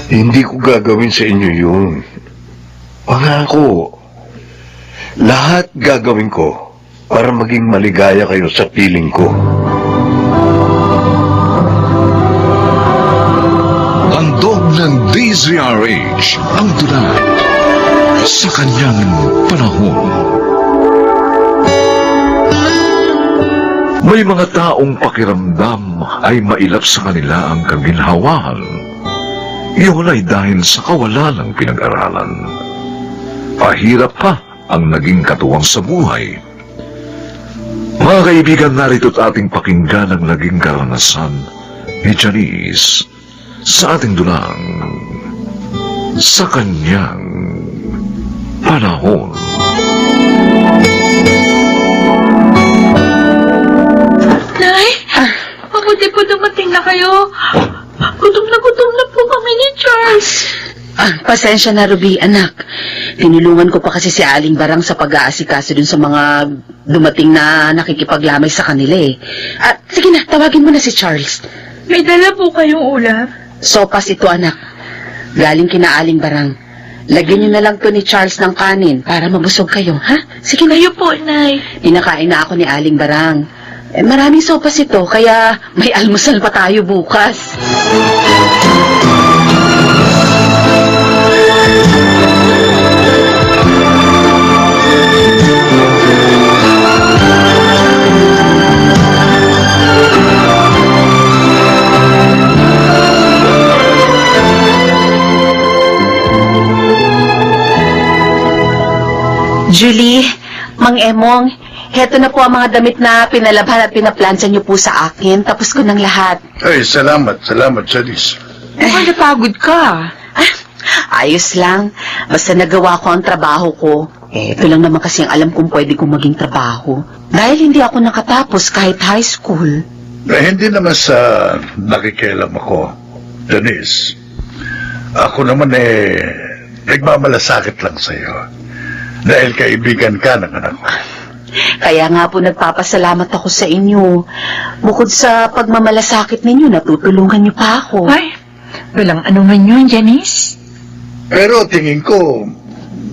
Hindi ko gagawin sa inyo yun. Pangako. Lahat gagawin ko para maging maligaya kayo sa piling ko. Handog ng DZRH ang dulang sa kanyang panahon. May mga taong pakiramdam ay mailap sa kanila ang kaginhawahan. Iyon ay dahil sa kawalan ng pinag-aralan. Pahirap pa ang naging katuwang sa buhay. Mga kaibigan, narito't ating pakinggan ang naging karanasan ni Janice sa ating dulang sa kanyang panahon. Nay, mabuti po dumating na kayo. Gutom na po kami ni Charles. Pasensya na, Ruby, anak. Tinulungan ko pa kasi si Aling Barang sa pag-aasikaso dun sa mga dumating na nakikipaglamay sa kanila eh. Sige na, tawagin mo na si Charles. May dala po kayong ulam. Sopas ito, anak. Galing kina Aling Barang. Lagyan niyo na lang to ni Charles ng kanin para mabusog kayo, ha? Sige na. Kayo po, Nay. Pinakain na ako ni Aling Barang. Maraming sopas ito, kaya may almusal pa tayo bukas. Julie, Mang Emong, heto na po ang mga damit na pinalabhan at pinaplansya niyo po sa akin. Tapos ko ng lahat. Ay, salamat, Janice. Mukhang napagod ka. Ayos lang. Basta nagawa ko ang trabaho ko. Ito lang naman kasi ang alam kong pwede kong maging trabaho. Dahil hindi ako nakatapos kahit high school. Hindi naman sa nakikialam ako, Janice. Ako naman nagmamalasakit lang sa'yo. Dahil kaibigan ka ng anak ko. Kaya nga po nagpapasalamat ako sa inyo. Bukod sa pagmamalasakit ninyo, natutulungan niyo pa ako. Ay, walang anuman yun, Janice. Pero tingin ko,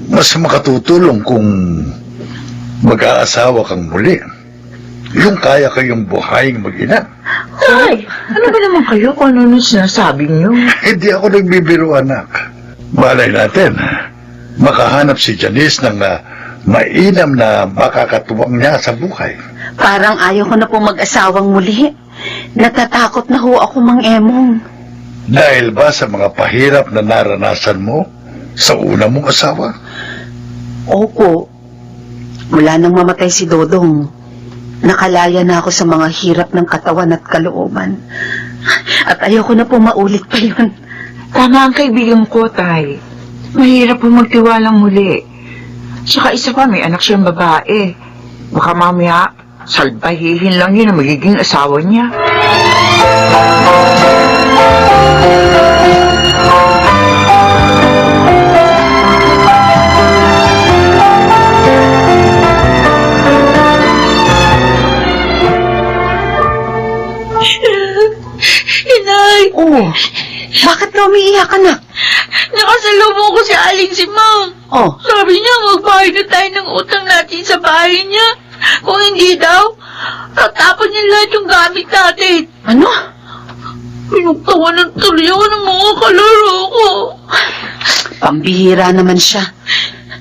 mas makatutulong kung mag-aasawa kang muli. Yung kaya kayong buhayin mag-ina. Ay, ano ba naman kayo kung ano nung sinasabi niyo? Hindi ako nagbibiro, anak. Malay natin, makahanap si Janice ng mainam na makakatuwang niya sa buhay. Parang ayaw ko na po mag-asawang muli. Natatakot na ho ako, Mang Emong. Dahil ba sa mga pahirap na naranasan mo sa una mong asawa? Opo. Mula nang mamatay si Dodong, nakalaya na ako sa mga hirap ng katawan at kalooban. At ayoko na po maulit pa yun. Tama ang kaibigan ko, Tay. Mahirap po magtiwalang muli. Saka isa pa, may anak siyang babae. Baka mamaya, salbahihin lang yun ang magiging asawa niya. Inay! Oh, bakit na umiiyak ka na? Nakasalubong ko si Aling si Mang. Oh, Sabi niya, magbayad na tayo ng utang natin sa bahay niya. Kung hindi daw, tatapon niya lahat yung gamit natin. ano? Pinagtawanan tuloy ako ng mga kalaro ko. Pambihira naman siya.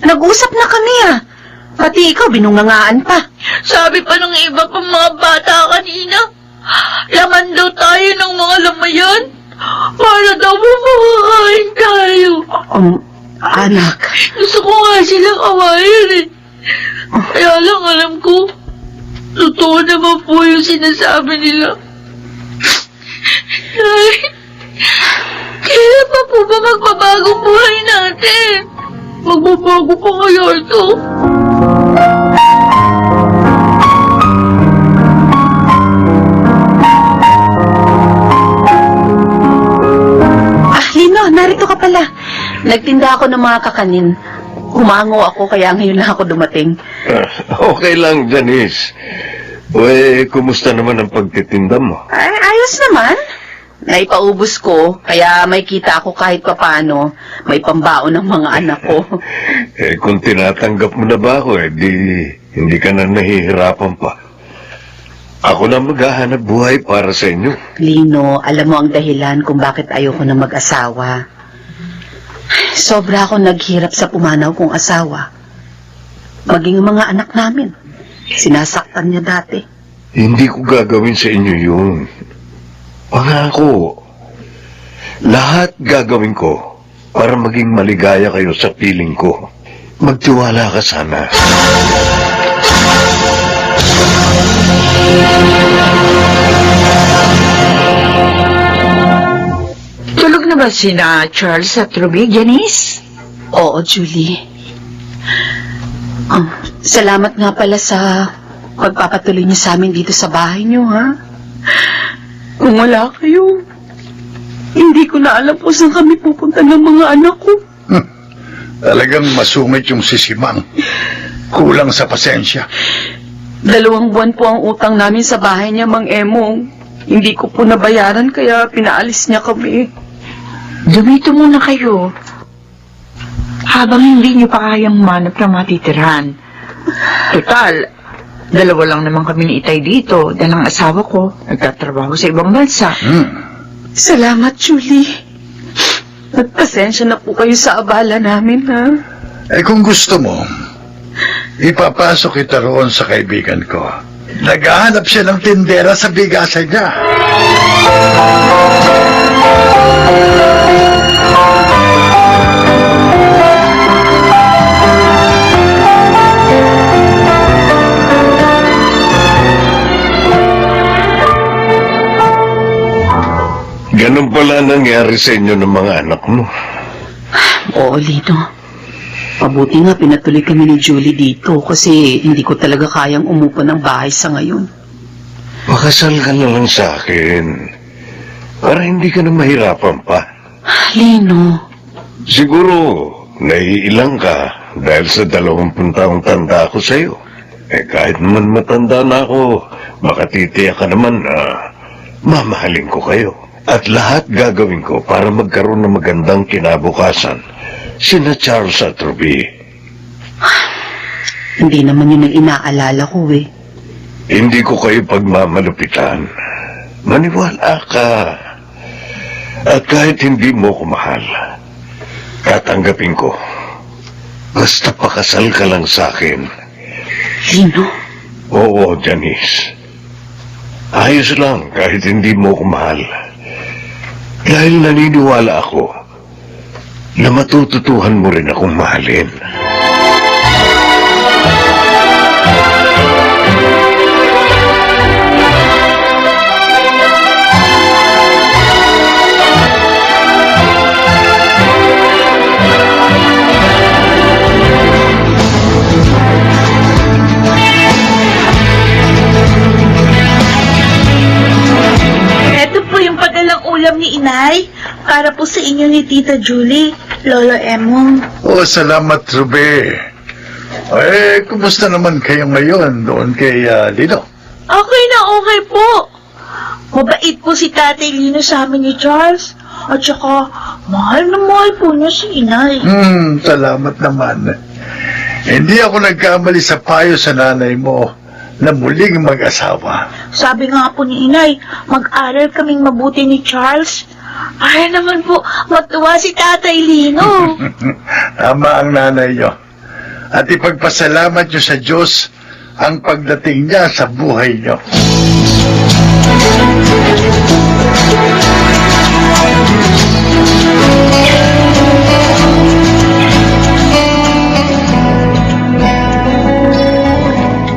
Nag-usap na kami ah. Pati ikaw, binungangaan pa. Sabi pa ng iba pang mga bata kanina, laman daw tayo ng mga lamayan para daw makakain tayo. Anak. Gusto ko nga silang awayin eh. Kaya lang alam ko, totoo naman po yung sinasabi nila. Ay, kailan pa po ba magbabagong buhay natin? Magbabago pa kaya ito? Lino, narito ka pala. Nagtinda ako ng mga kakanin. Humango ako kaya ngayon lang ako dumating. Okay lang, Janice. Kumusta naman ang pagtitinda mo? Ay, ayos naman. Naipaubos ko, kaya may kita ako kahit papano. May pambaon ng mga anak ko. Kung tinatanggap mo na ba ako, di hindi ka na nahihirapan pa. Ako na maghahanap buhay para sa inyo. Lino, alam mo ang dahilan kung bakit ayoko na mag-asawa. Sobra ako naghirap sa pumanaw kong asawa. Maging ang mga anak namin. Sinasaktan niya dati. Hindi ko gagawin sa inyo yun. Pangako. Lahat gagawin ko para maging maligaya kayo sa piling ko. Magtiwala ka sana. Tulog na ba sina Charles at Ruby, Janice? Oo, Julie. Salamat nga pala sa pagpapatuloy niyo sa amin dito sa bahay niyo, ha? Kung wala kayo, hindi ko na alam kung saan kami pupunta ng mga anak ko. Talagang masungit yung sisimang. Kulang sa pasensya. 2 buwan po ang utang namin sa bahay niya, Mang Emong. Hindi ko po nabayaran kaya pinaalis niya kami. Dumito muna kayo. Habang hindi niyo pa kayang manap ng matitirhan. Total, 2 lang naman kami ni Itay dito dahil ang asawa ko nagtatrabaho sa ibang bansa. Salamat, Julie. At pasensya na po kayo sa abala namin, ha? Kung gusto mo, ipapasok kita roon sa kaibigan ko. Naghahanap siya ng tindera sa bigasan niya. Ganun pala nangyari sa inyo ng mga anak mo. Oo, Lino. Mabuti nga pinatuloy kami ni Julie dito kasi hindi ko talaga kayang umupo ng bahay sa ngayon. Pakasal ka na lang sa akin. Para hindi ka na mahirapan pa. Lino, Siguro, naiilang ka dahil sa 20 taong tanda ako sa'yo. Kahit naman matanda na ako, makatitiyak ka naman na mamahalin ko kayo. At lahat gagawin ko para magkaroon ng magandang kinabukasan. Sina Charles at Ruby. hindi naman yun ang inaalala ko eh. Hindi ko kayo pagmamalupitan. Maniwala ka. At kahit hindi mo ko mahal, tatanggapin ko. Basta pakasal ka lang sa akin. Lino, Oo, Janice. Ayos lang kahit hindi mo ko mahal. Dahil naniniwala ako na matututuhan mo rin akong mahalin. Ito po yung padalang ulam ni Inay para po sa inyo ni Tita Julie, Lolo Emong. Salamat, Ruby. Kumusta naman kayo ngayon doon kay Lino? Okay na okay po. Mabait po si Tatay Lino sa amin ni Charles. At saka, mahal na mahal po niya si Inay. Salamat naman. Hindi ako nagkamali sa payo sa nanay mo na muling mag-asawa. Sabi nga po ni Inay, mag-aral kaming mabuti ni Charles. Para naman po, matuwa si Tatay Lino. Tama ang nanay niyo. At ipagpasalamat niyo sa Diyos ang pagdating niya sa buhay niyo.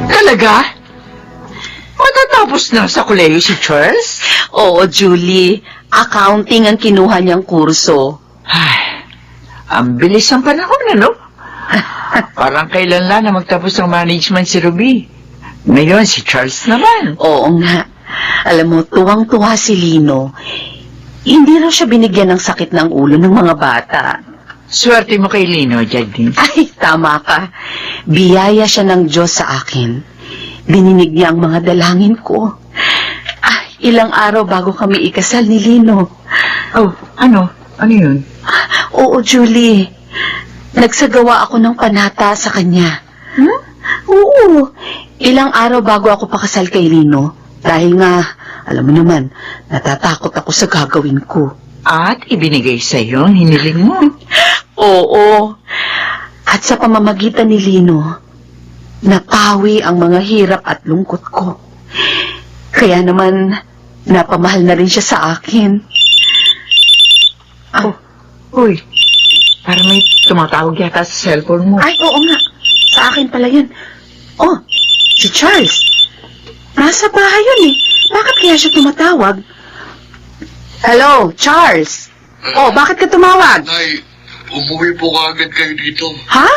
Talaga? Matatapos na sa koleyo si Charles? oo, Julie. Accounting ang kinuha niyang kurso. Ay, ang bilis ng panahon, ano? Parang kailan lang na magtapos ng management si Ruby. Ngayon, si Charles naman. Oo nga. Alam mo, tuwang-tuwa si Lino. Hindi raw siya binigyan ng sakit ng ulo ng mga bata. Swerte mo kay Lino, Jadine. Ay, tama ka. Biyaya siya ng Diyos sa akin. Bininig niya ang mga dalangin ko. Ay, ilang araw bago kami ikasal ni Lino. Oh, ano? Ano yun? Oo, Julie. Nagsagawa ako ng panata sa kanya. Hmm? Oo. Ilang araw bago ako pakasal kay Lino. Dahil nga, alam mo naman, natatakot ako sa gagawin ko. At ibinigay sa'yo ang hiniling mo. Oo. At sa pamamagitan ni Lino, napawi ang mga hirap at lungkot ko. Kaya naman, napamahal na rin siya sa akin. Oh, uy. Para may tumatawag yata sa cellphone mo. Ay, oo nga. Sa akin pala yun. Oh, si Charles. Nasa bahay yun eh. Bakit kaya siya tumatawag? Hello, Charles. Oh, bakit ka tumawag? Nay, umuwi po kaagad kayo dito. Ha?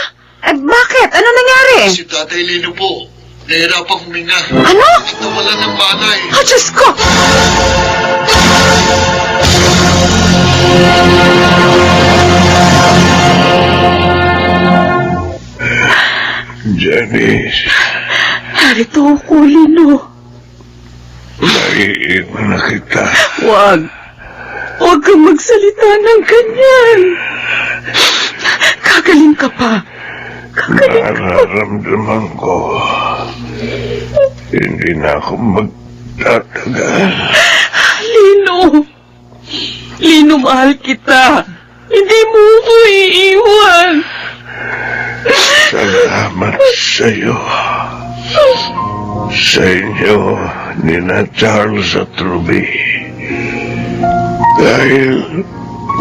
Eh, bakit? Ano nangyari? Si Tatay Lino po, nahirapang huminga. Ano? At nawala ng banay. Oh, Diyos ko! Janice, Narito ako, Lino. naiiwan na kita. Huwag. Huwag kang magsalita ng ganyan. Kagaling ka pa. Nararamdaman ko, hindi na ako magtatagal. Lino. Lino, mahal kita. Hindi mo ako iiwan. Salamat sa'yo. Sa inyo, nina Charles at Ruby. Dahil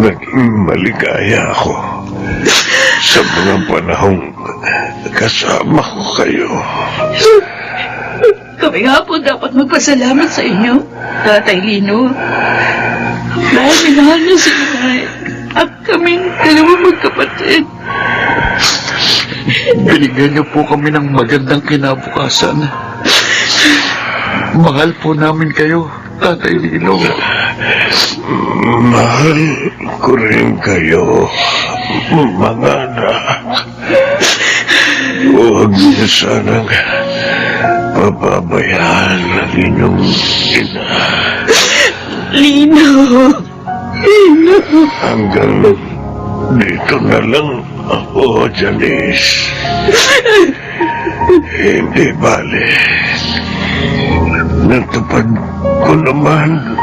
naging maligaya ako sa mga panahong kasama ko kayo. Kami nga po dapat magpasalamat sa inyo, Tatay Lino. Dahil minahal niyo si Inay at kaming dalawang magkapatid. Binigyan niyo po kami ng magandang kinabukasan. Mahal po namin kayo, Tatay Lino. Mahal ko rin kayo, mga anak. Huwag niyo sanang papabayaan ang inyong ina. Lino. Hanggang dito na lang ako, Janice. Hindi bale. Natupad ko naman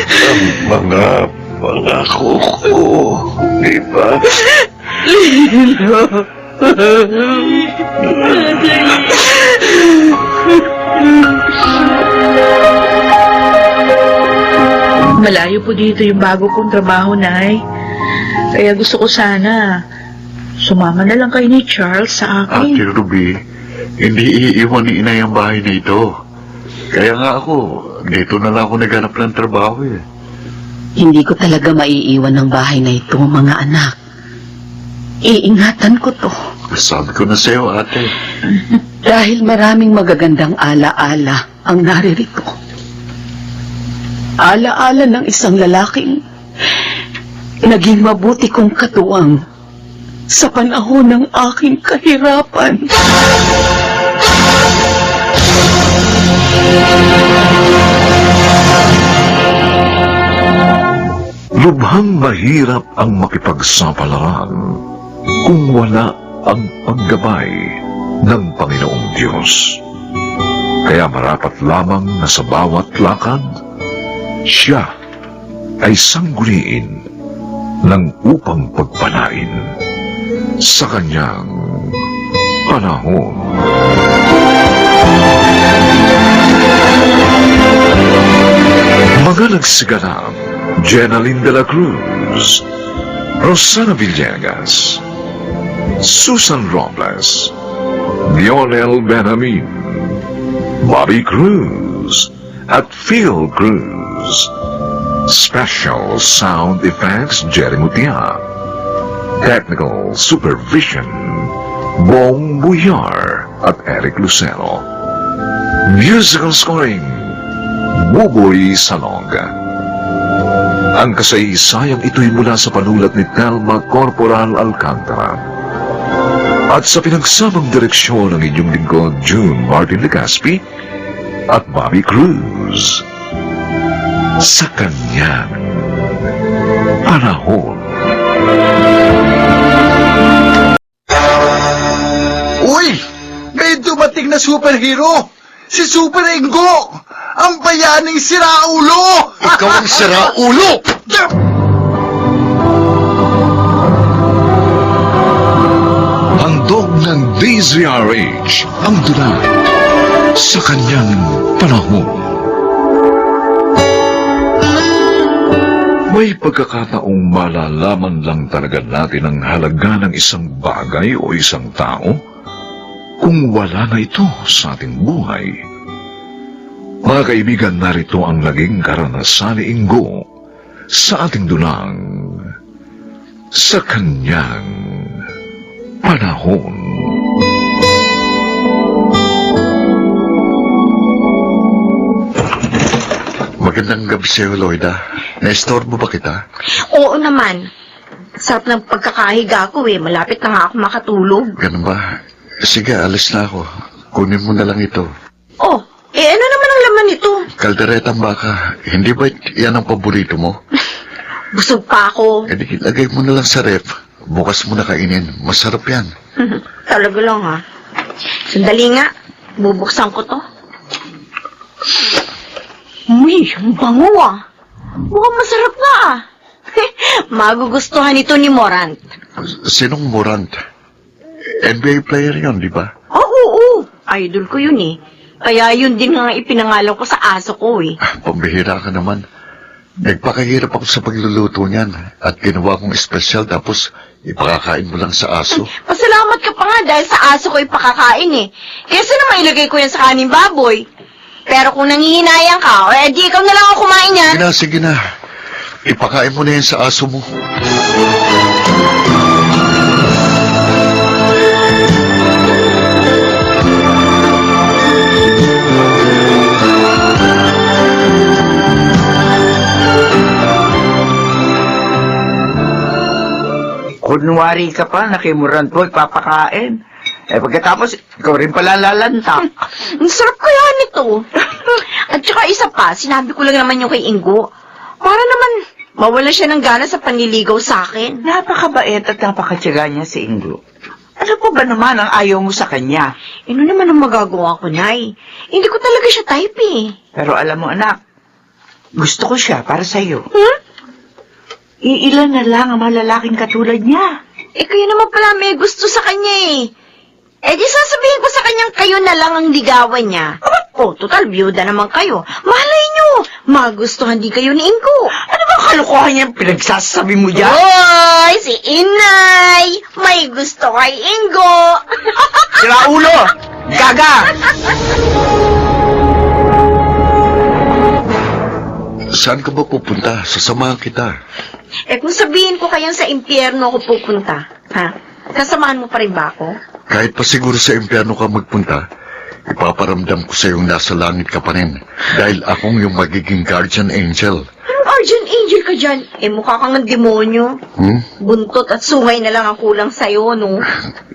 ang mga pangako ko, di ba? Lino. Malayo po dito yung bago kong trabaho, Nay. Kaya gusto ko sana sumama na lang kayo ni Charles sa Ate akin. Ruby, hindi iiwan ni Inay ang bahay na ito. Kaya nga ako, dito na lang ako naghanap ng trabaho eh. Hindi ko talaga maiiwan ang bahay na ito, mga anak. Iingatan ko to. Sabi ko na sa'yo, ate. Dahil maraming magagandang ala-ala ang naririto. Ala-ala ng isang lalaking naging mabuti kong katuwang sa panahon ng aking kahirapan. Lubhang mahirap ang makipagsapalaran kung wala ang paggabay ng Panginoong Diyos. Kaya marapat lamang na sa bawat lakad, siya ay sangguniin ng upang pagpalain sa kanyang panahon. Mga nagsiganap, Jenaline de la Cruz, Rosana Villegas, Susan Robles, Lionel Benjamin, Bobby Cruz, at Phil Cruz. Special Sound Effects, Jerry Mutia. Technical Supervision, Bong Buyar at Eric Lucero. Musical Scoring, Buboy Salonga. Ang kasaysayang ito'y mula sa panulat ni Telma Corporal Alcantara. At sa pinagsamang direksyon ng inyong lingkod, June Martin Legaspi at Bobby Cruz. sa kanyang panahon. Uy! May dumating na superhero! Si Super Ingo! Ang bayaning siraulo! Ikaw ang siraulo! Handog ng DZRH ang dula sa kanyang panahon. May pagkakataong malalaman lang talaga natin ang halaga ng isang bagay o isang tao kung wala na ito sa ating buhay. Mga kaibigan, narito ang naging karanasan ni Ingo sa ating dulang sa kanyang panahon. Magandang gabi sa'yo, Loida. Naistorbo ba kita? Oo naman. Sarap ng pagkakahiga ko eh. Malapit na nga ako makatulog. Ganun ba? Sige, alis na ako. Kunin mo na lang ito. Oh, ano naman ang laman nito? Kalderetang baka. Hindi ba yan ang paborito mo? Busog pa ako. E di, lagay mo na lang sa ref. Bukas mo na kainin. Masarap yan. Talaga lang ha. Sandali nga. Bubuksan ko to. Uy, ang bango ah. Mukhang masarap nga ah. Magugustuhan ito ni Morant. Sinong Morant? NBA player yon, di ba? Oo. Idol ko yun eh. Kaya yun din nga ipinangalan ko sa aso ko eh. Pambihira ka naman. Nagpakahirap ako sa pagluluto niyan at ginawa kong espesyal tapos ipakakain mo lang sa aso. Pasalamat ka pa nga dahil sa aso ko ipakakain eh. Kesa na mailagay ko yan sa kaning baboy. Pero kung nangihinayang ka, di ikaw na lang ako kumain yan. Sige na. Ipakain mo na yan sa aso mo. Kunwari ka pa, nakimuran po, ipapakain. Pagkatapos, ikaw rin pala lalantak. Ang sarap kaya nito. At saka isa pa, sinabi ko lang naman yung kay Ingo. Para naman mawala siya ng gana sa panliligaw sa akin. Napakabait at napakatyaga niya si Ingo. Ano pa ba naman ang ayaw mo sa kanya? Ano naman ang magagawa ko, Nay? Hindi ko talaga siya type eh. Pero alam mo anak, gusto ko siya para sa'yo. Hmm? Iilan na lang ang mga lalaking katulad niya. Kayo naman pala may gusto sa kanya eh. Di sasabihin ko sa kanyang kayo na lang ang ligawan niya. Total, byuda naman kayo. Malay nyo, magustuhan din kayo ni Ingo. Ano ba kalukuhan niya pinagsasabi mo dyan? Hoy, si Inay! May gusto kay Ingo! Sira ulo! Gaga! Saan ka ba pupunta? Sasamahan kita. Kung sabihin ko kayang sa impyerno ako pupunta, ha? Sasamahan mo pa rin ba ako? Kahit pa siguro sa impyerno ka magpunta, ipaparamdam ko sa iyong nasa langit ka pa rin. Dahil akong yung magiging guardian angel. Anong guardian angel ka dyan? Mukha kang ng demonyo. Buntot at sungay na lang ang kulang sa'yo, no?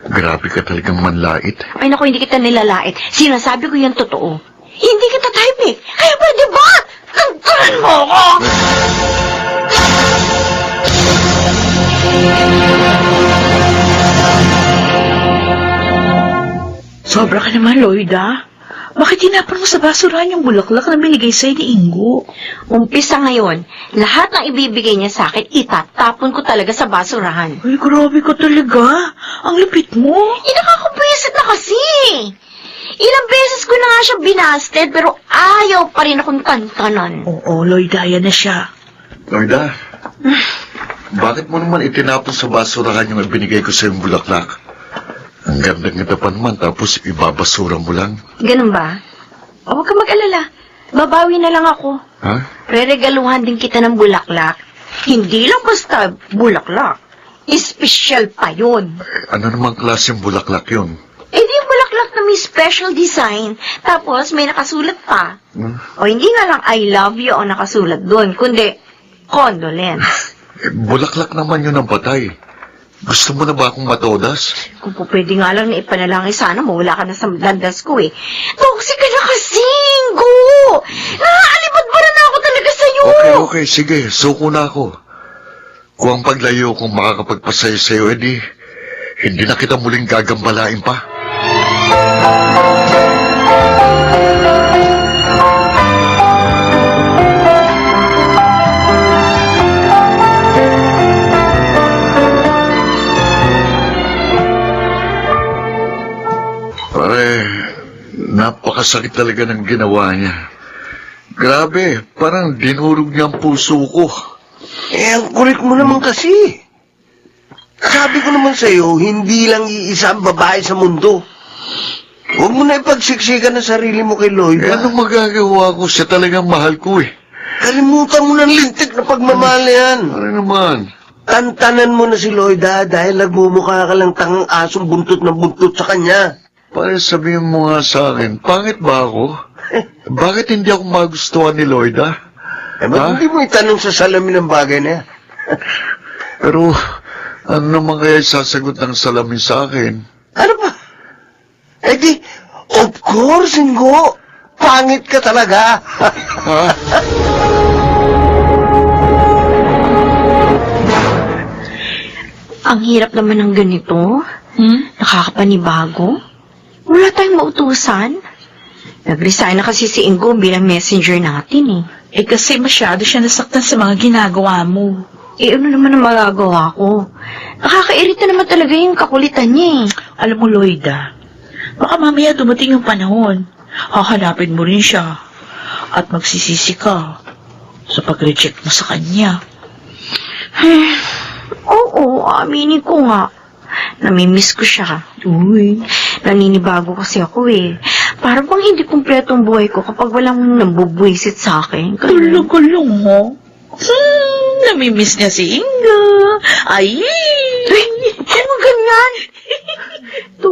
Grabe ka talagang manlait. Ay naku, hindi kita nilalait. Sinasabi ko yung totoo. Hindi kita type eh. Kaya pwede ba? Tanggalan mo ako! Sobra ka naman, Loida. Bakit tinapon mo sa basurahan yung bulaklak na binigay sa'yo ni Ingo? Umpisa ngayon, lahat ng ibibigay niya sa akin, itatapon ko talaga sa basurahan. Ay, grabe ka talaga. Ang lupit mo. Nakakapwisit na kasi. Ilang beses ko na nga siya binasted, pero ayaw pa rin akong tantanan. Oo, Loida, yan na siya. Loida, bakit mo naman itinapon sa basurahan yung ibinigay ko sa iyong bulaklak? Ang ganda-ganda pa naman, tapos ibabasura mo lang. Ganun ba? Huwag ka mag-alala. Babawi na lang ako. Ha? Reregaluhan din kita ng bulaklak. Hindi lang basta bulaklak. Espesyal pa yun. Ano namang klaseng bulaklak yun? Di yung bulaklak na may special design. Tapos may nakasulat pa. O hindi nga lang I love you ang nakasulat doon, kundi condolence. Bulaklak naman yun ang patay. Gusto mo na ba akong matodas? Kung po pwede nga lang na ipanalangin, sana mawala ka na sa landas ko eh. Toxic ka na kasi, Ingo! Naaalibad ba na ako talaga sa sa'yo. Okay, sige, suko na ako. Kung ang paglayo kong makakapagpasaya sa'yo, edi, hindi na kita muling gagambalain pa. Pare, napakasakit talaga ng ginawa niya. Grabe, parang dinurog niya ang puso ko. Ang kulit mo naman kasi. Sabi ko naman sa'yo, hindi lang iisa ang babae sa mundo. Huwag mo na ipagsiksikan ang sarili mo kay Lloyd. Anong magagawa ko? Siya talagang mahal ko eh. Kalimutan mo ng lintik na pagmamahal na yan. Ano naman? Tantanan mo na si Lloyda dahil nagmumukha ka lang tangang asong buntot na buntot sa kanya. Pare, sabihin mo nga sa akin, pangit ba ako? Bakit hindi ako magustuhan ni Lloyda? Ba't hindi mo itanong sa salamin ng bagay na yan? Pero, ano naman kaya sasagot ng salamin sa akin? Ano ba? Eh di, of course, Ingo. Pangit ka talaga. Ha? Ang hirap naman ng ganito. Nakakapanibago. Wala tayong mautusan. Nag-resign na kasi si Ingo bilang messenger natin eh. Kasi masyado siya nasaktan sa mga ginagawa mo. Ano naman ang magagawa ko? Nakakairita naman talaga yung kakulitan niya eh. Alam mo, Lloyda, baka mamaya dumating yung panahon. Hahanapin mo rin siya. At magsisisi ka sa pag-reject mo sa kanya. Oo, aminin ko nga. Namimiss ko siya. Uy, naninibago kasi ako eh. Para bang hindi kumpleto ang buhay ko kapag walang nambubwisit sa akin. Kulong-kulong mo. Namimiss niya si Inga. Ay! Ano ganyan? Ito,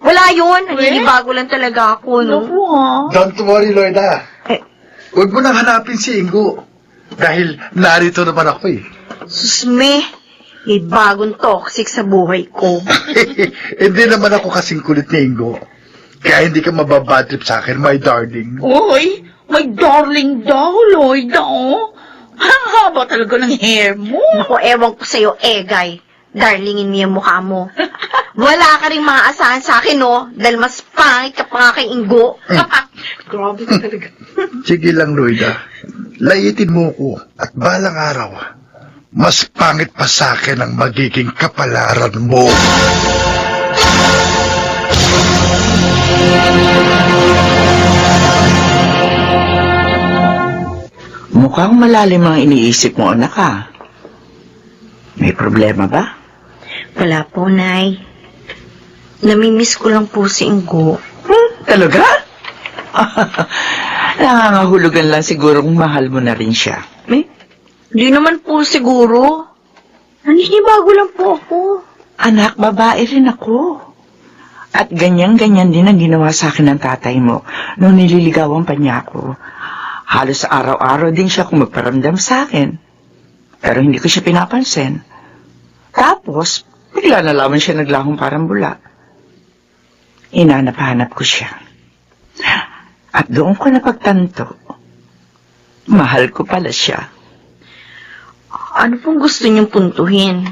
wala yun. Naninibago lang talaga ako, no? Naku ha? Don't worry, Lloyda. Eh. Huwag mo nang hanapin si Ingo. Dahil narito naman ako eh. Susme, may bagong toxic sa buhay ko. Hindi naman ako kasing kulit ni Ingo. Kaya hindi ka mababadtrip sa akin, my darling. Uy, may darling daw, Lloyda, oh. Ang haba talaga ng hair mo. Naku, ewan ko sa'yo, Egay. Darlingin mo yung mukha mo. Wala ka rin maaasahan sa akin, no? Dahil mas pangit ka pa nga kay Ingo. Grabe ka talaga. Sige lang, Lloyda. Layitin mo ko at balang araw, mas pangit pa sa akin ang magiging kapalaran mo. Mukhang malalim ang iniisip mo, anak ha. May problema ba? Wala po, Nay. Namimiss ko lang po si Ingo. Talaga? Nangangahulugan lang sigurong mahal mo na rin siya. Di naman po siguro. Naninibago lang po ako. Anak, babae rin ako. At ganyan-ganyan din ang ginawa sa akin ng tatay mo nung nililigawan pa niya ako. Halos araw-araw din siya kung magparamdam sa akin. Pero hindi ko siya pinapansin. Tapos, bigla na lamang siya naglahong parang bula. Inanap-hanap ko siya. At doon ko napagtanto, mahal ko pala siya. Ano pong gusto niyong puntuhin?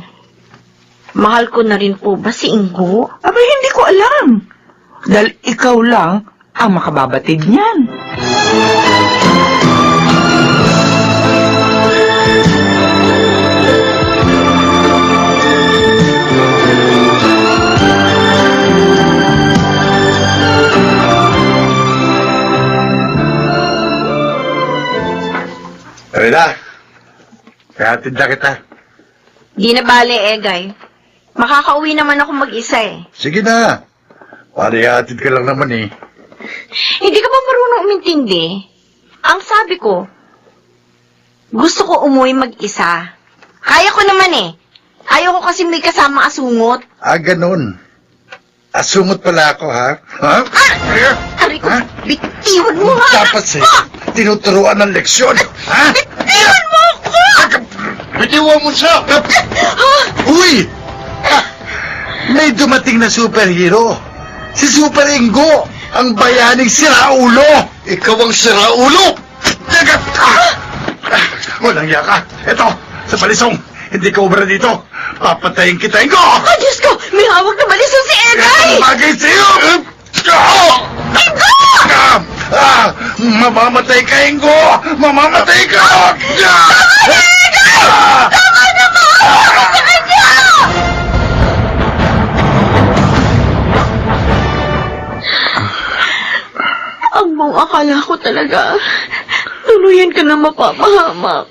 Mahal ko na rin po ba si Ingo? Aba, hindi ko alam. Dahil ikaw lang ang makababatid niyan. Lloyda, kahatid na kita. Di na bale, Egay. Makakauwi naman ako mag-isa eh. Sige na. Parihatid ka lang naman eh. Hindi ka ba marunong umintindi? Ang sabi ko, gusto ko umuwi mag-isa. Kaya ko naman eh. Ayaw ko kasi may kasama asungot. Ganun. Asungot pala ako, ha? Ha? Aray ko, Ha? bitiwan mo nga! Dapat sa'yo, tinuturuan ng leksyon. Ha? Bitiwan mo ako! Bitiwan mo siya! Uy! May dumating na superhero. Si Super Ingo, ang bayaning siraulo. Ikaw ang siraulo! Teka! Walang yaka. Ito, sa balisong. Hindi ka ubra dito. Papatayin kita, Ingo! Ah, Diyos ko! May hawak na balisong si Egay! Ito bagay sa'yo! Ingo! Mamamatay ka, Ingo! Mamamatay ka! Tama na mo! Tama sa kanya! Ang buong akala ko talaga, tuluyan ka na mapapahamak.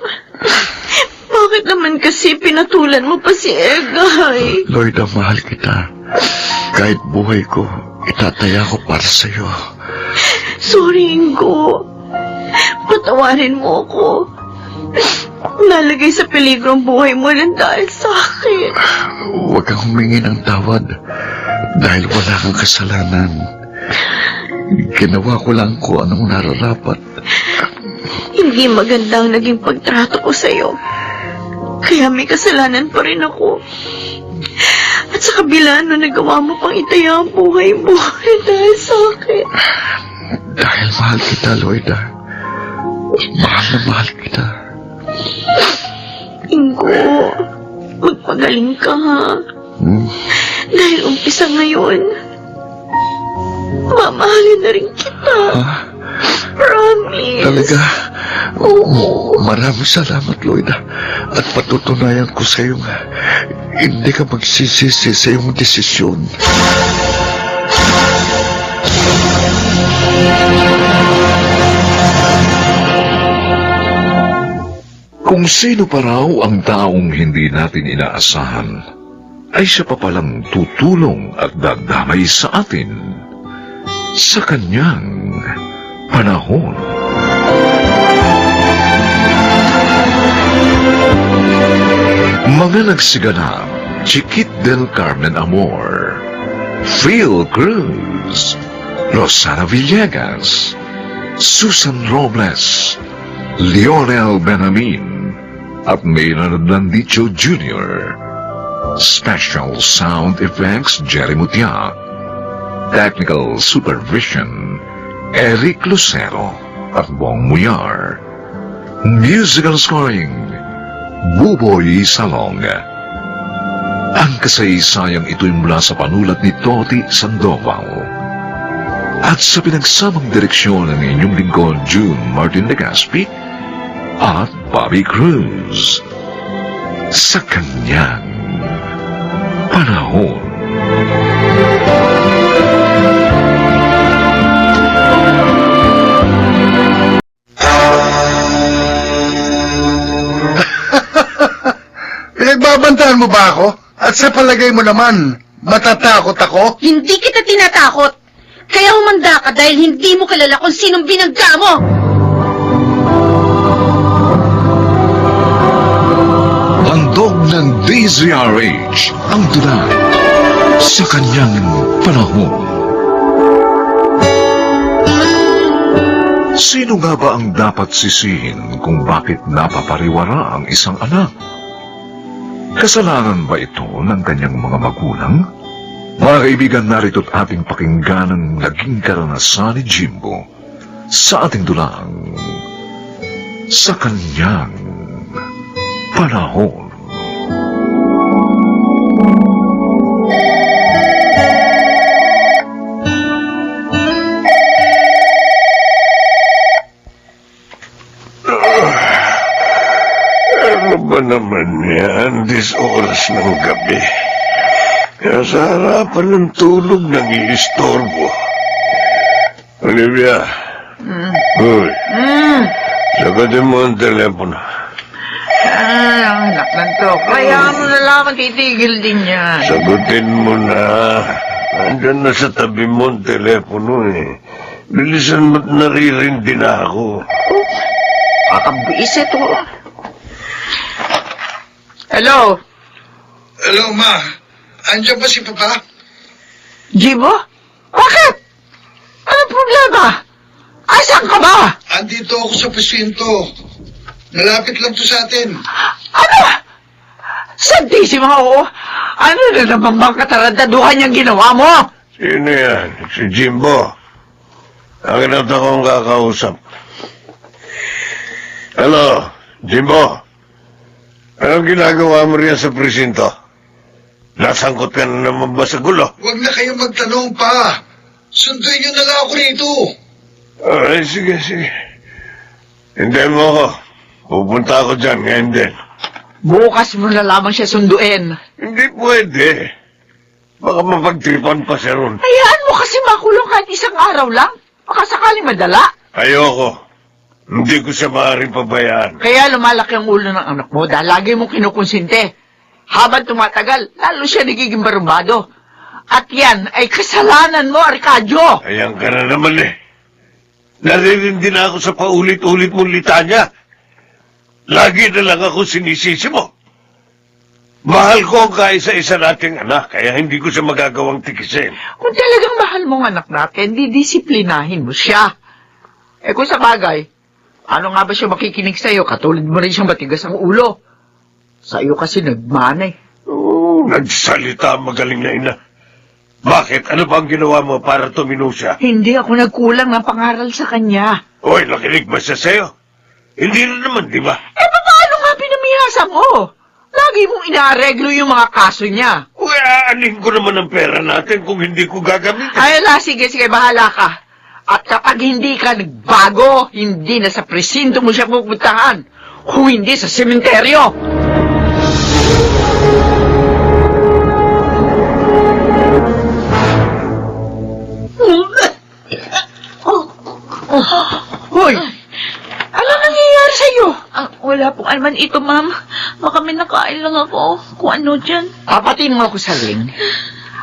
Bakit naman kasi pinatulan mo pa si Egay? Lloyda, mahal kita. Kahit buhay ko, itataya ko para sa'yo. Sorry, Ingo. Patawarin mo ako. Nalagay sa peligro ang buhay mo lang dahil sa akin. Huwag kang humingi ng tawad dahil wala kang kasalanan. Ginawa ko lang kung anong nararapat. Hindi maganda ang naging pagtrato ko sa'yo. Kaya may kasalanan pa rin ako. At sa kabila no, nagawa mo pang itaya ang buhay mo dahil sa akin. Dahil mahal kita, Lloyda. Mahal na mahal kita. Ingo, magpagaling ka ha. Dahil umpisa ngayon, mamahalin na rin kita. Promise. Talaga? Oo. Maraming salamat, Lloyda. At patutunayan ko sa iyo nga, hindi ka magsisisi sa iyong desisyon. Kung sino pa raw ang taong hindi natin inaasahan, ay siya pa palang tutulong at dadamay sa atin sa kanyang panahon. Mga nagsiganap, Chiquit del Carmen Amor, Phil Cruz, Rosana Villegas, Susan Robles, Lionel Benamin, at Maynard Landicho Jr. Special Sound Effects Jerry Mutia. Technical Supervision Eric Lucero at Bong Muyar. Musical Scoring Buboy Salong. Ang kasaysayang ito'y mula sa panulat ni Toti Sandoval at sa pinagsamang direksyon ng inyong lingkod June Martin Legaspi at Bobby Cruz sa kanyang panahon. Pinagbabantahan mo ba ako? At sa palagay mo naman, matatakot ako? Hindi kita tinatakot. Kaya humanda ka dahil hindi mo kilala kung sinong binangga mo. Handog ng DZRH ang tula sa kanyang panahon. Sino nga ba ang dapat sisihin kung bakit napapariwara ang isang anak? Kasalanan ba ito ng kanyang mga magulang? Mga kaibigan, narito't ating pakinggan ang naging karanasan ni Jimbo sa ating dulang sa kanyang panahon. Ano ba naman yan? Oras ng gabi. Sa harapan ng tulog nang iistorbo. Olivia. Uy. Sagutin mo ang telepono. Anak ng to. Kaya mo na lang titigil din yan. Sagutin mo na. Andyan na sa tabi mo ang telepono eh. Bilisan mo't naririndi na ako. Kakabwis ito. Hello? Hello, Ma. Andiyan ba si Papa? Jibo? Bakit? Ano problema? Asan ka ba? Andito ako sa presinto. Malapit lang to sa atin. Ano? Santisima ako. Ano na naman bang katarantaduhan niyang ginawa mo? Sino yan? Si Jimbo. Akin at akong kakausap. Hello, Jimbo, anong ginagawa mo riyan sa presinto? Nasangkot ka na naman ba sa gulo? Huwag na kayong magtanong pa. Sunduin niyo na lang ako rito. Ay, sige. Hindi mo ako. Pupunta ako dyan ngayon din. Bukas mo na lamang siya sunduin. Hindi pwede. Baka mapagtripan pa siya ron. Hayaan mo kasi makulong kahit isang araw lang. Baka sakaling madala. Ayoko. Hindi ko siya maaaring pabayaan. Kaya lumalaki ang ulo ng anak mo dahil lagi mong kinukonsinte. Habang tumatagal, lalo siya nagiging barumbado. At yan ay kasalanan mo, Arcadio! Ayan ka na naman eh. Naririndi na ako sa paulit-ulit mong litanya. Lagi na lang ako sinisisi mo. Mahal ko ang kaisa-isa nating anak, kaya hindi ko siya magagawang tikisin. Kung talagang mahal mong anak natin, didisiplinahin mo siya. Eh kung sa bagay, ano nga ba siya makikinig sa'yo? Katulad mo rin siyang matigas ang ulo. Sa'yo kasi nagmanay. Oo, nagsalita ang magaling na ina. Bakit? Ano ba ang ginawa mo para tumino siya? Hindi ako nagkulang ng pangaral sa kanya. Oy, nakinig ba siya sa'yo? Hindi na naman, di ba? Eh paano nga pinamihasa mo? Lagi mong inaareglo yung mga kaso niya. Uy, aanin ko naman ang pera natin kung hindi ko gagamitin. Ay, sige, bahala ka. At kapag hindi ka nagbago, hindi na sa presinto mo siya pupuntahan. Kung hindi sa sementeryo. Hoy! Ano nangyayari sa'yo? Wala pong alman ito, ma'am. Baka may nakain lang ako. Kung ano dyan. Papatin mo ako sa ring.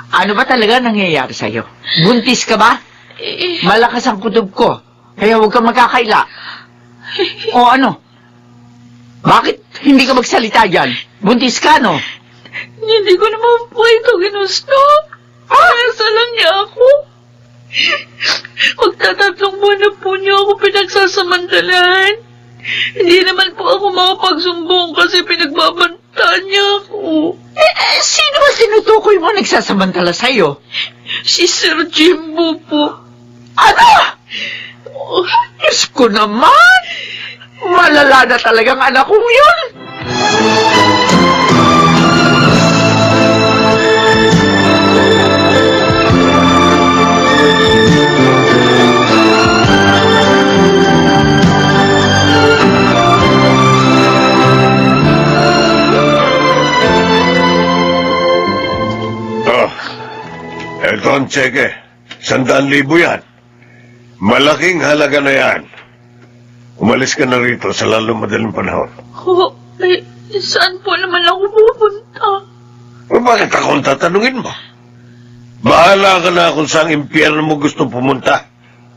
Ano ba talaga nangyayari sa'yo? Buntis ka ba? Malakas ang kutob ko. Kaya huwag kang magkakaila. O ano? Bakit hindi ka magsalita dyan? Buntis ka, no? Hindi ko naman po ito ginusto. Nasa lang niya ako. Magtatatlong buwan na po niya ako pinagsasamantalahan. Hindi naman po ako makapagsumbong kasi pinagbabantaan niya ako. Sino ba tinutukoy mo nagsasamantala sa'yo? Si Sir Jimbo po. Ano? Diyos ko naman! Malala na talagang anak kong yun! Ito ang tseke. 100,000 yan. Malaking halaga na yan. Umalis ka na rito sa lalong madaling panahon. Saan po naman ako pupunta? O bakit ako ang tatanungin mo? Bahala ka na kung saan impyerno mo gusto pumunta.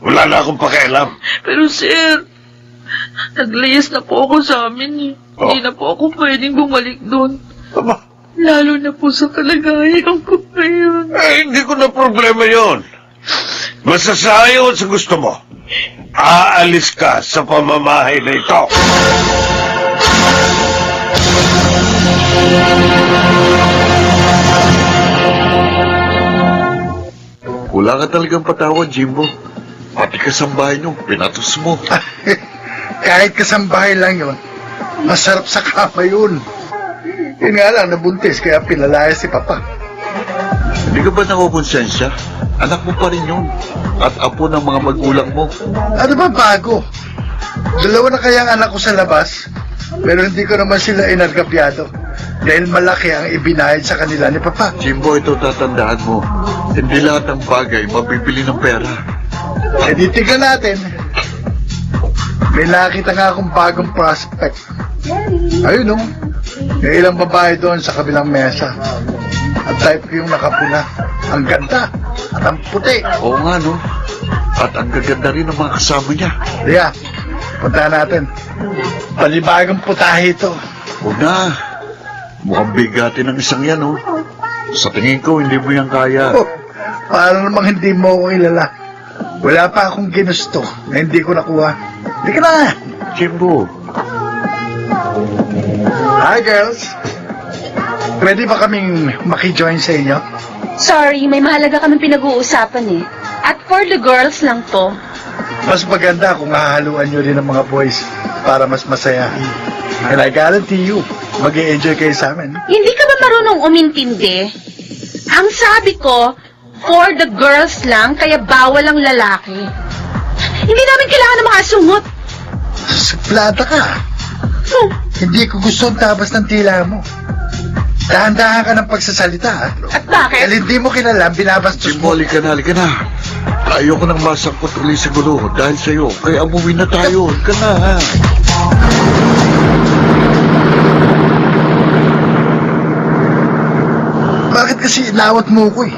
Wala na akong pakialam. Pero sir, naglayas na po ako sa amin eh. Hindi na po ako pwedeng bumalik doon. Aba, Lalo na po sa kalagayan ko ngayon. hindi ko na problema yon. Basta sa ayaw at sa gusto mo, aalis ka sa pamamahay na ito. Wala ka talagang patawad, Jimbo. Pati kasambahay nyo, pinatos mo. Kahit kasambahay lang yun, masarap sa kama yun. Yun nga lang, nabuntis, kaya pinalaya si Papa. Hindi ka ba nakukonsensya? Anak mo pa rin yun. At apo ng mga magulang mo. Ano ba bago? Dalawa na kaya ang anak ko sa labas, pero hindi ko naman sila inargapyado dahil malaki ang ibinayad sa kanila ni Papa. Jimbo, ito tatandaan mo. Hindi lahat ng bagay mabibili ng pera. Eh di tignan natin. May nakita nga akong bagong prospect. Ayun oh. May ilang babae doon sa kabilang mesa. At type ko yung nakapula. Ang ganda. At ang puti. Oo nga, no? At ang gaganda rin ng mga kasama niya. Ria, punta natin. Panibagong putahe ito. Huwag na. Mukhang bigatin ng isang yan, no? Sa tingin ko, hindi mo yan kaya. Oh, paano namang hindi mo ako kilala? Wala pa akong ginusto na hindi ko nakuha. Hindi ka na. Jimbo, Hi, girls. Pwede ba kaming makijoin sa inyo? Sorry, may mahalaga kaming pinag-uusapan eh. At for the girls lang to. Mas maganda kung hahaluan nyo rin ang mga boys para mas masaya. And I guarantee you, mag-i-enjoy kayo sa amin. Hindi ka ba marunong umintindi? Ang sabi ko, for the girls lang, kaya bawal ang lalaki. Hindi namin kailangan ng mga sungot. Suplada ka. Hindi ko gusto ang tabas ng tila mo. Dahan-dahan ka ng pagsasalita. Ha? At bakit? Dahil hindi mo kilala, binabastos mo. Molly, halika na. Ayoko nang masangkot uli sa gulo dahil sa'yo. Kaya umuwi na tayo. Halika na, ha? Bakit kasi inawat mo ko eh?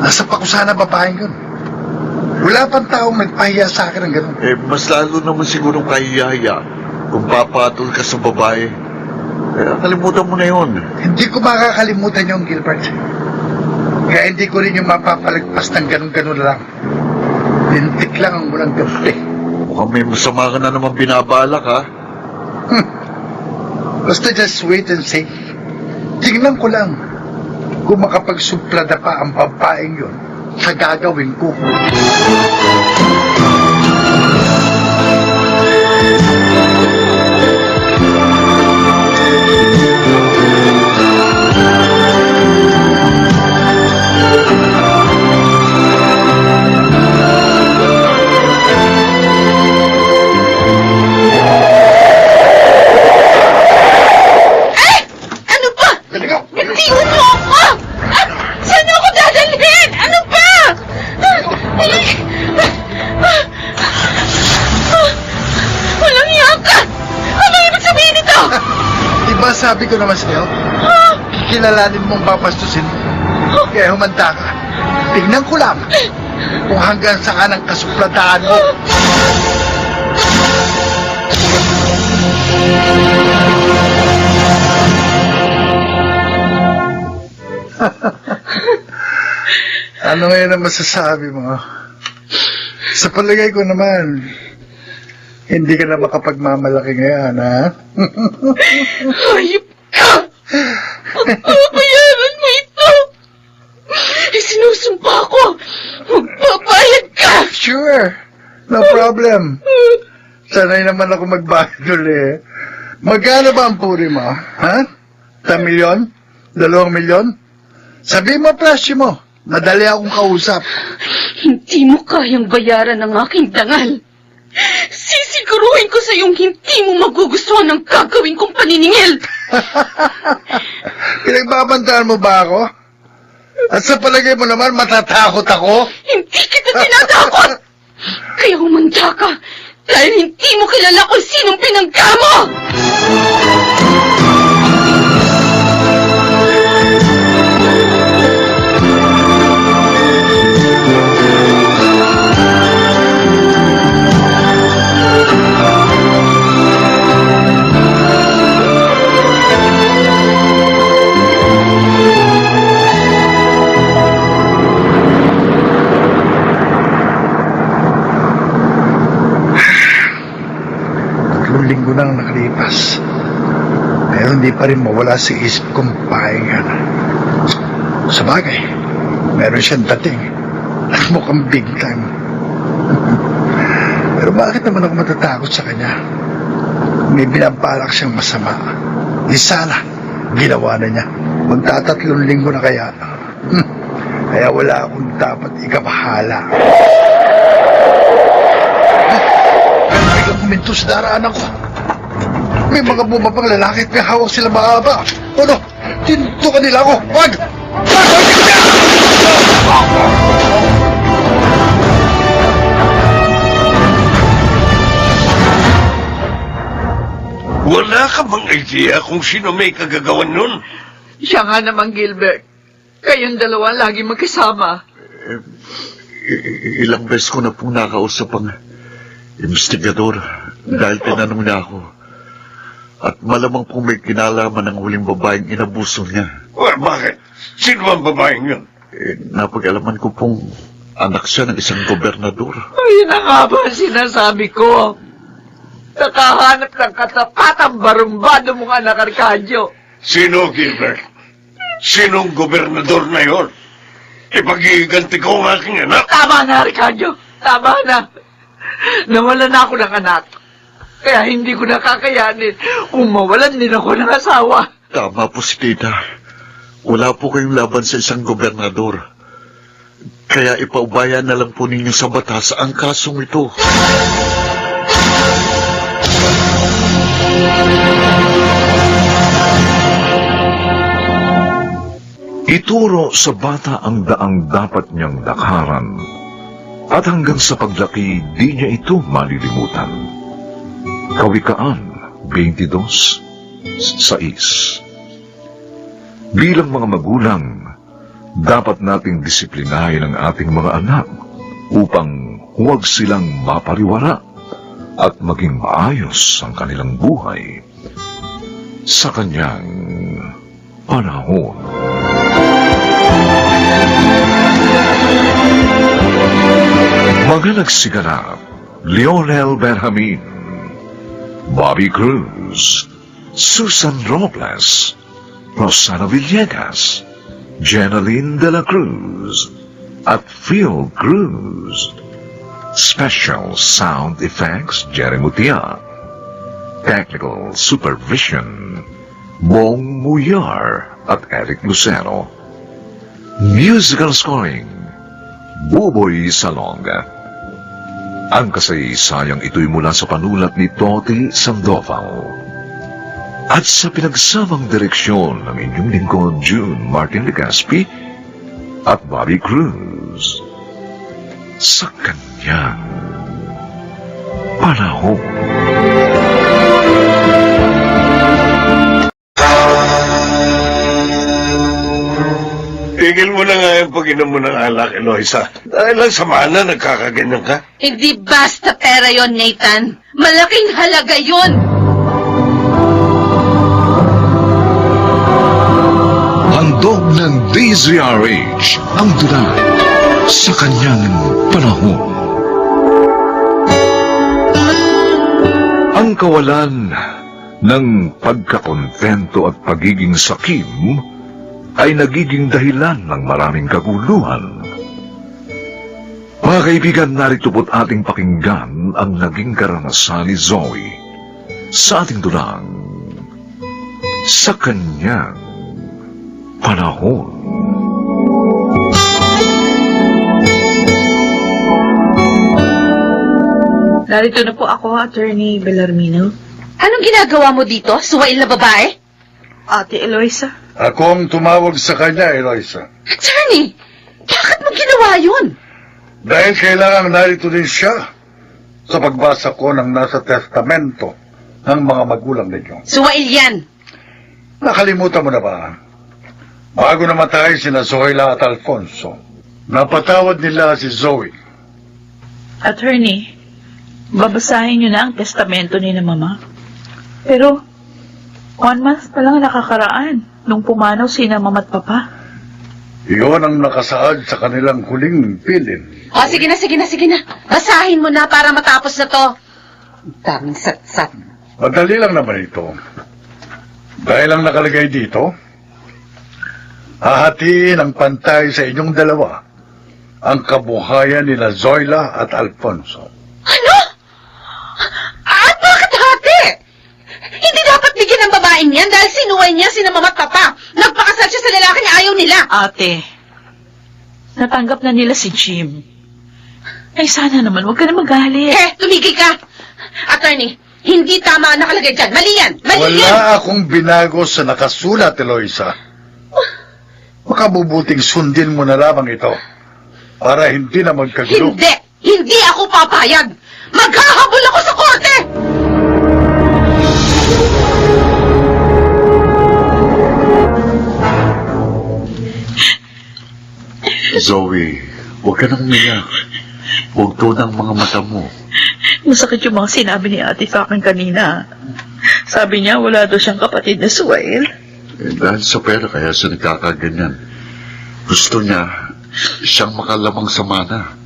Nasa pa ko sana babaeng yun. Wala pang taong nagpahiya sa akin ng ganun. Mas lalo naman sigurong kahihiya kung papatol ka sa babae. Kaya kalimutan mo na yun. Hindi ko makakalimutan yung Gilbert. Kaya hindi ko rin yung mapapalagpas ng ganun-ganun lang. Lintik lang ang walang gabi. Mukhang may masama ka na naman binabalak, ha? Basta just wait and see. Tingnan ko lang kung makapagsuplada pa ang babaeng yun sa gagawin ko. Ano ba? Talaga? Bitiwan mo ako! At saan ako dadalhin? Ano ba? Walang iya ka! Ano ibig sabihin nito? Diba sabi ko naman sa'yo, kilalanin mong papastusin mo. Kaya humanda ka. Tingnan ko lang kung hanggang saan ang kasupladaan mo. Ano ngayon ang masasabi mo? Sa palagay ko naman, hindi ka na makapagmamalaki ngayon, ha? Hayop ka! Pagpapayaran mo ito! Sinusumpa ko! Magpapayag ka! Sure, no problem. Sanay naman ako magbayad uli. Magkano ba ang puri mo, ha? 1 milyon? 2 milyon? Sabi mo, presyo mo. Madali akong kausap. Hindi mo kayang bayaran ang aking dangal. Sisiguruhin ko sa iyong hindi mo magugustuhan ng gagawin kong paniningil. Pinagbabantaan mo ba ako? At sa palagay mo naman, matatakot ako? Hindi kita tinatakot! Kaya humanda ka dahil hindi mo kilala kung sinong pinangga mo! Linggo nang nakalipas. Pero hindi pa rin mawala sa isip kong pahingan. Sa bagay, meron siyang dating at mukhang big time. Pero bakit naman ako matatakot sa kanya? May binabalak siyang masama. Di sana, ginawa na niya. Magta3 linggo na kaya. Kaya wala akong dapat ikabahala. Biglang kuminto sa daraanan ko. May mga bumabang lalaki at may hawak sila mahaba. Ano? Tintukan nila ako. Wag! Wala ka bang idea kung sino may kagagawan nun? Siya nga naman, Gilbert. Kayong dalawa lagi magkasama. Ilang beses ko na pong nakausap ang investigador dahil tinanong niya ako. At malamang pong may kinalaman ng huling babaeng inabuso niya. Bakit? Sino ang babaeng yun? Napag-alaman ko pong anak siya ng isang gobernador. Ay, yun na nga ba ang sinasabi ko? Nakahanap ng katapatang barumbado mong anak, Arcadio. Sino, Gilbert? Sinong gobernador na yon? Ipag-iiganti ko ang aking anak. Tama na, Arcadio. Tama na. Nawala na ako ng anak. Kaya hindi ko nakakayanin kung mawalan din ako ng asawa. Tama po si tita. Wala po kayong laban sa isang gobernador. Kaya ipaubaya na lang po ninyo sa batas ang kasong ito. Ituro sa bata ang daang dapat niyang lakaran at hanggang sa paglaki di niya ito malilimutan. Kawikaan 22:6. Bilang mga magulang, dapat nating disiplinahin ang ating mga anak upang huwag silang mapariwara at maging maayos ang kanilang buhay sa kanyang panahon. Mga nagsiganap, Lionel Benjamin, Bobby Cruz, Susan Robles, Rosana Villegas, Jenaline de la Cruz, at Phil Cruz. Special Sound Effects, Jerry Mutia. Technical Supervision, Bong Muyar at Eric Lucero. Musical Scoring, Buboy Salonga. Ang kasaysayang ito'y mula sa panulat ni Toti Sandoval. At sa pinagsamang direksyon ng inyong lingkod, June Martin Legaspi at Bobby Cruz. Sa kanyang panahon. Tigil mo na nga yung pag-inom mo ng alak, Eloisa. Dahil lang sama na nagkakaganyan ka. Hindi basta pera yon, Nathan. Malaking halaga yon. Handog ng DZRH ang dulay sa kanyang panahon. Ang kawalan ng pagkakontento at pagiging sakim ay nagiging dahilan ng maraming kaguluhan. Mga kaibigan, narito po't ating pakinggan ang naging karanasan ni Zoe sa ating dulang sa kanyang panahon. Narito na po ako, Attorney Bellarmino. Anong ginagawa mo dito, suwail na babae? Ate Eloisa. Ako ang tumawag sa kanya, Eloisa. Attorney, bakit mo ginawa yun? Dahil kailangan narito din siya sa pagbasa ko ng nasa testamento ng mga magulang ninyo. Suwail yan. Nakalimutan mo na ba? Bago namatay sina Zoila at Alfonso, napatawad nila si Zoe. Attorney, babasahin niyo na ang testamento ni na Mama. Pero, 1 month pa lang nakakaraan nung pumanaw sina Mama at Papa. Iyon ang nakasaad sa kanilang huling pilin. O, sige na. Basahin mo na para matapos na to. Daming satsat. Madali lang naman ito. Dahil ang nakalagay dito, hahatiin ang pantay sa inyong dalawa ang kabuhayan nila Zoila at Alfonso. Ano? At bakit hati? Hindi dapat bigyan ng babaeng yan dahil sinuway niya sina Mama at Papa. Nagpakasal siya sa lalaki na ayaw nila. Ate, natanggap na nila si Jim. Ay, sana naman, huwag ka na magalit. Tumigil ka! Attorney, hindi tama ang nakalagay dyan. Mali yan! Mali yan! Wala akong binago sa nakasulat, Eloisa. Makabubuting sundin mo na lamang ito para hindi na magkagulo. Hindi! Hindi ako papayag! Maghahabol ako sa korte! Zoe, huwag ka nang umiyak. Huwag ng mga mata mo. Masakit yung mga sinabi ni ate sa akin kanina. Sabi niya, wala daw siyang kapatid na Suwail. Dahil sa pera kaya siya nagkakaganyan. Gusto niya siyang makalamang sa mana.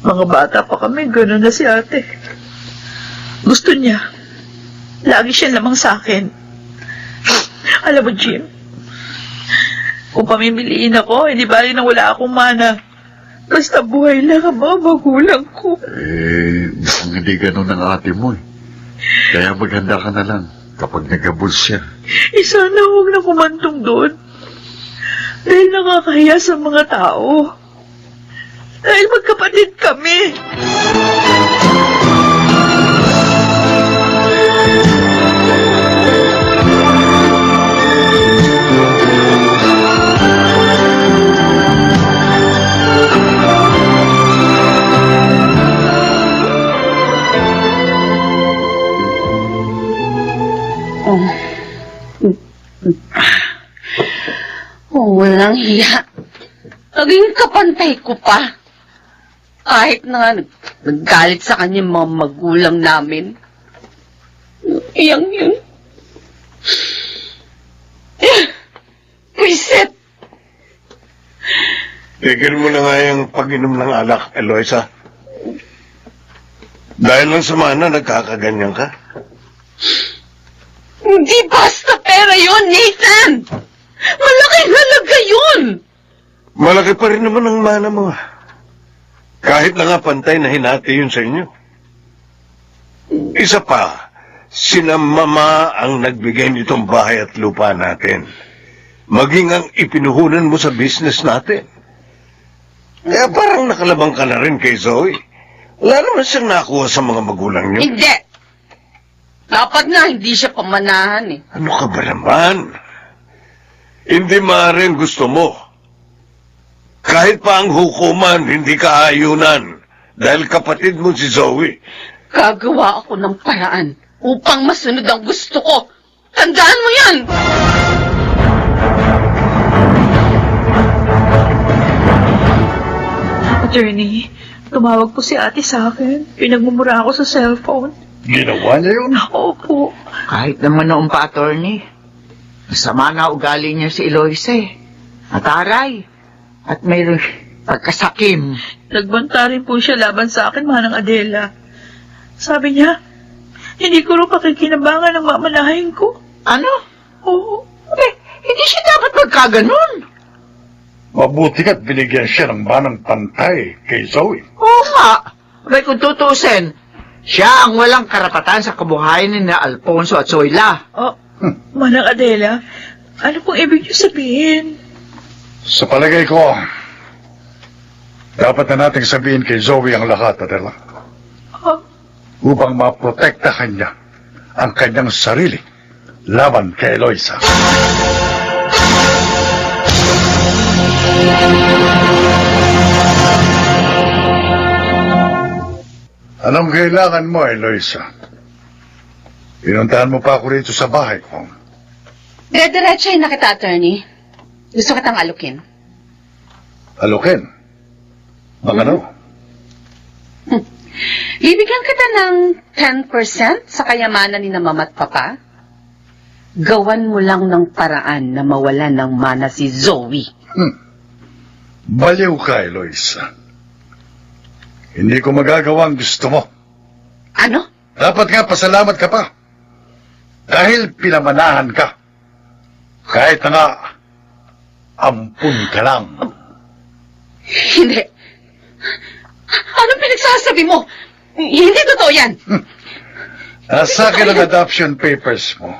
Mga bata pa kami, gano'n na si ate. Gusto niya. Lagi siya lamang sa akin. Alam mo, Jim, kung pamimiliin ako, hindi bali nang wala akong mana. Basta buhay lang ang mga magulang ko. Mukhang hindi ganun ang ate mo eh. Kaya maghanda ka na lang kapag nagabol siya. Sana huwag na kumantong doon. Dahil nakakahiya sa mga tao. Dahil magkapatid kami. Walang hiya. Naging kapantay ko pa. Kahit na naggalit sa kanya mga magulang namin. Iyang yun. Reset. Tigil mo na nga yung pag-inom ng alak, Eloisa. Dahil lang sa mana, nagkakaganyan ka. Hindi basta pera yun, Nathan! Malaking halaga yun! Malaki pa rin naman ang mana mo. Kahit na nga pantay na hinati yun sa inyo. Isa pa, sina Mama ang nagbigay nitong bahay at lupa natin. Maging ang ipinuhunan mo sa business natin. Kaya parang nakalabang ka na rin kay Zoe. Wala naman siyang nakuha sa mga magulang niyo. Hindi! Dapat nga hindi siya pamanahan eh. Ano ka ba naman? Hindi maaaring gusto mo. Kahit pa ang hukuman, hindi ka ayunan. Dahil kapatid mo si Zoe. Gagawa ako ng paraan upang masunod ang gusto ko. Tandaan mo yan! Attorney, tumawag po si ate sa akin. Pinagmumura ako sa cellphone. Ginawa niya yun? Opo. Kahit naman noong pa, attorney. Masama na ugali niya si Eloise. Mataray. At mayroong pagkasakim. Nagbanta rin po siya laban sa akin, Manang Adela. Sabi niya, hindi ko rin pakikinabangan ng mamanahin ko. Ano? Oo. Hindi siya dapat magkaganon. Mabuti ka't binigyan siya ng manang pantay kay Zoe. Oo nga. Abay, kung tutuusin, siya ang walang karapatan sa kabuhayan ni na Alfonso at Zoila. Oh, Manang Adela, ano pong ibig niyo sabihin? Sa palagay ko, dapat na nating sabihin kay Zoe ang lahat, Adela. Oh, Upang maprotektahan niya ang kanyang sarili laban kay Eloisa. Anong kailangan mo, Eloisa? Pinuntahan mo pa ako rito sa bahay ko. Diretsahin na kita, attorney. Gusto kitang alukin. Alukin? Ano? Bibigyan kita ng 10% sa kayamanan ni na mama at papa. Gawan mo lang ng paraan na mawalan ng mana si Zoe. Baliw ka, Eloisa. Hindi ko magagawa ang gusto mo. Ano? Dapat nga pasalamat ka pa. Dahil pinamanahan ka. Kahit na nga, ampun ka lang. Hindi. Anong pinagsasabi mo? Hindi totoo yan. Nasa akin ang adoption papers mo.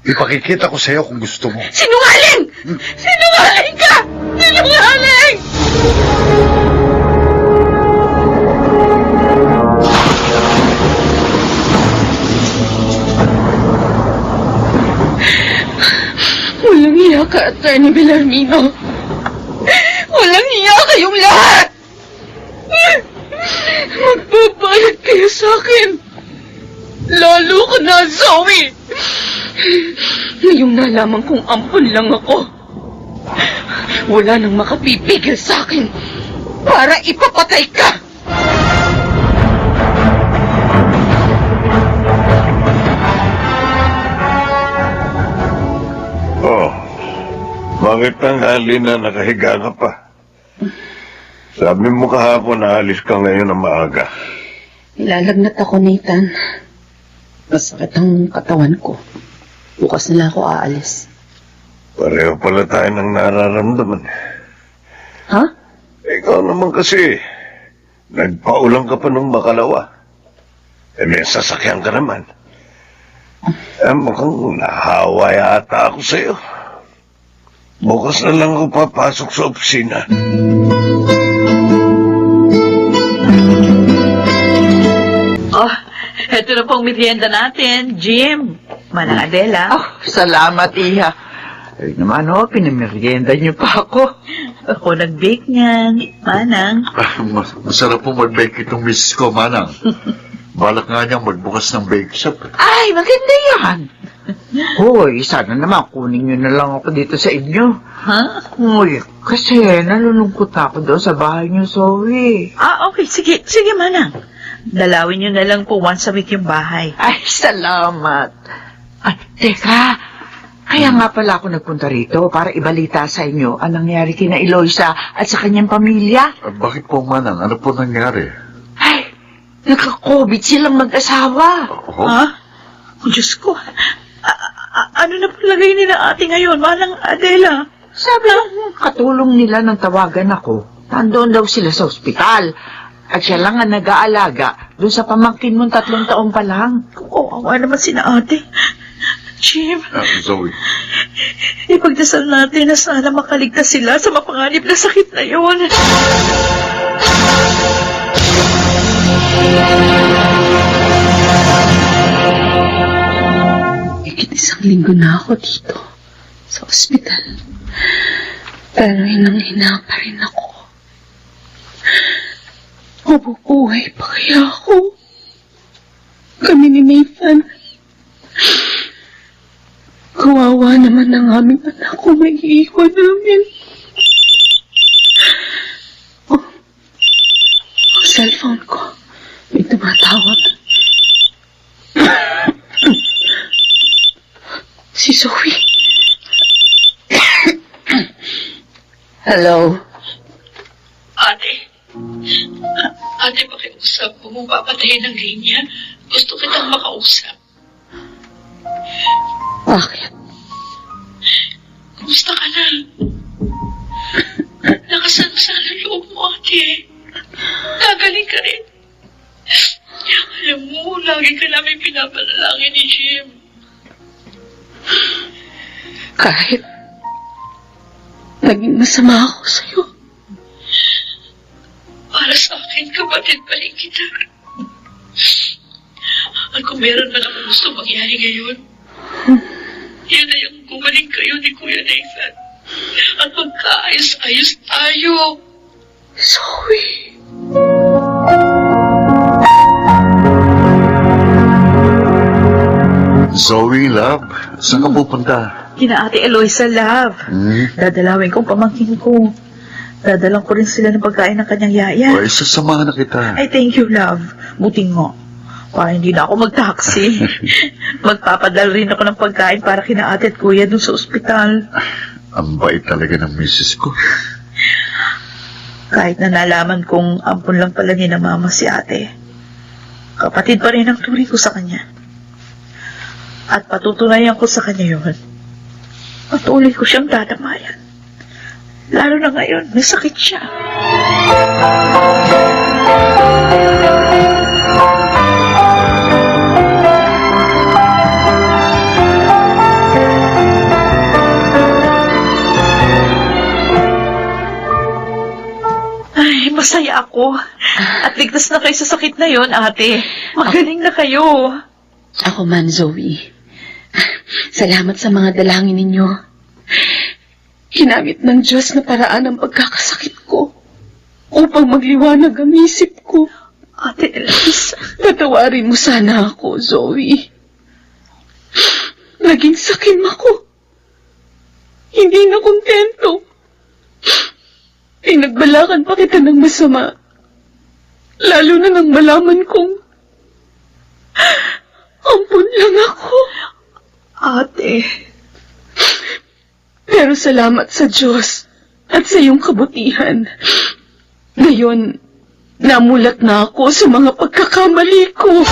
Ipakikita ko sa'yo kung gusto mo. Sinungaling! Sinungaling ka! Sinungaling! Walang iya ka, Attorney Villarmino. Walang iya kayong lahat! Magbabayad kayo sa akin. Lalo ka na, Zoe! Ngayong nalaman kong ampun lang ako, wala nang makapipigil sa akin para ipapatay ka! Oh, bakit tanghali na nakahiga ka pa? Sabi mo kahapon na alis ka ngayon na maaga. Ilalagnat ako, Nathan. Masakit ang katawan ko. Bukas na lang ako aalis. Pareho pala tayo ng nararamdaman. Ha? Ikaw naman kasi, nagpaulang ka pa ng makalawa. May sasakyan ka naman. Mukhang nahawa yata ako sa'yo. Bukas na lang ako papasok sa opisina. Oh, eto na pong merienda natin, Jim. Manang Adela. Oh, salamat, Iha. Ay naman, pinamerienda niyo pa ako. Ako nag-bake niyan. Manang. Masarap po mag-bake itong miss ko, Manang. Balak nga niyang magbukas ng bake shop. Ay, maganda yan. Hoy, sana naman kunin niyo na lang ako dito sa inyo. Ha? Uy, kasi nalulungkot ako doon sa bahay niyo, Zoe. Okay. Sige, Manang. Dalawin niyo na lang po once a week yung bahay. Ay, salamat. Ay, teka. Kaya nga pala ako nagpunta rito para ibalita sa inyo ang nangyari kina Eloisa at sa kanyang pamilya. Bakit po, Manang? Ano po nangyari? Ay, nagka-COVID silang mag-asawa. Oh? Ha? Oh, Diyos ko. Ano na palagay nila ate ngayon, Manang Adela? Sabi ng katulong nila nang tawagan ako, nandoon daw sila sa ospital. At siya lang ang nag-aalaga doon sa pamangkin mong 3 taon pa lang. Awa naman sina ate. Jim, Zoe. ipagdasal natin na sana makaligtas sila sa mapanganib na sakit na yun. Higit 1 linggo na ako dito, sa ospital. Pero hinang-hina pa rin ako. Mabubuhay pa kaya ako? Kami ni Nathan. Kawawa naman ang aming anak kung may iiwan namin. Ang cellphone ko, may tumatawag. Si Zoe. Hello? Ate, pakiusap. Kung mo papatayin ng linya, gusto kitang makausap. Bakit? Kumusta ka na? Nakasano-sano loob mo, ate. Gagaling ka rin. Alam mo, lagi ka namin pinapanalangin ni Jim. Kahit naging masama ako sa'yo. Para sa akin, kapatid pa rin kita. At kung meron man akong gusto mangyari ngayon, yan ay ang gumaling kayo ni Kuya Nathan. At magkaayos-ayos tayo. Zoe. Zoe, love. Saan ka pupunta? Kina ate Eloisa, love. Dadalawin kong pamangkin ko. Dadalang ko rin sila ng pagkain ng kanyang yaya. Ay, sasamahan na kita. Ay, thank you, love. Buti nga. Para hindi na ako mag-taxi. Magpapadal rin ako ng pagkain para kina ate at kuya dun sa ospital. Ang bait talaga ng misis ko. Kahit na nalaman kong ampun lang pala ni na mama si ate. Kapatid pa rin ang turing ko sa kanya. At patutunayan ko sa kanya yun. Patuloy ko siyang tatamayan. Lalo na ngayon, may sakit siya. Ay, masaya ako. At ligtas na kayo sa sakit na yon, ate. Magaling na kayo. Ako man, Zoe. Salamat sa mga dalangin ninyo. Ginamit ng Diyos na paraan ang pagkakasakit ko upang magliwanag ang isip ko. Ate Eloisa. Patawarin mo sana ako, Zoe. Naging sakim ako. Hindi na kontento. Pinagbalakan pa kita ng masama. Lalo na nang malaman kong ampun lang ako. Ate. Pero salamat sa Diyos at sa iyong kabutihan. Ngayon, namulat na ako sa mga pagkakamali ko.